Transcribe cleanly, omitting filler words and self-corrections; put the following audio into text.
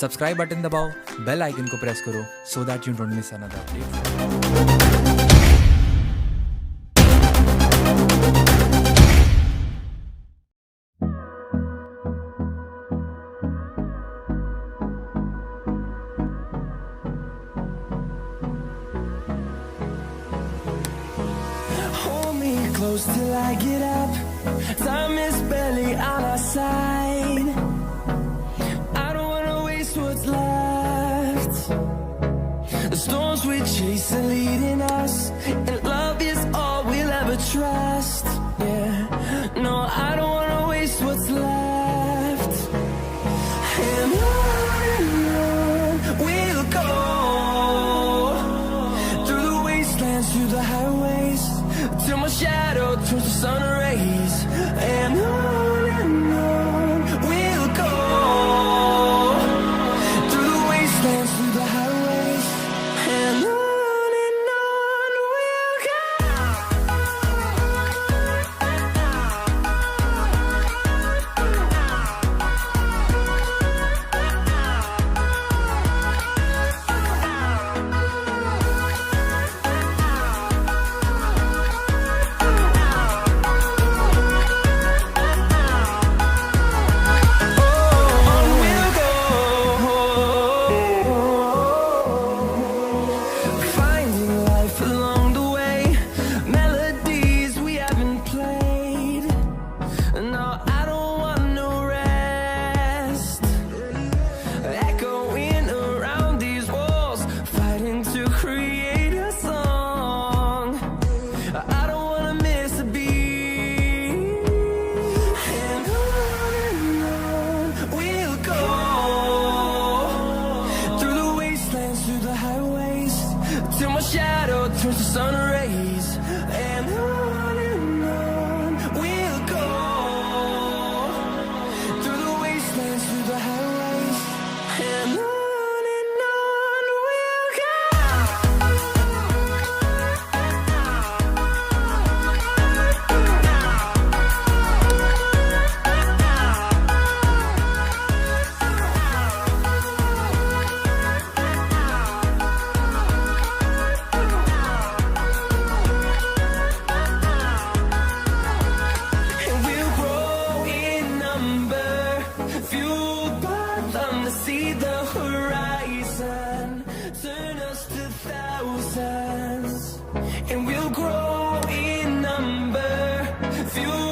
Subscribe button दबाओ, bell icon को press करो so that you don't miss another update. Close till I get up. Time is barely on our side. I don't wanna waste what's left. The storms we chase are leading us, and love is all we'll ever trust. Yeah, no, I don't wanna waste what's left. And on we'll go, through the wastelands, through the highways, till my shadow turns to sun rays. And on we'll go, through the wastelands, through the highways. And on we'll go. Till my shadow turns to sun rays. And on we'll go, through the wastelands, through the highways. And on we'll go. See the horizon, turn us to thousands, and we'll grow in number, fuel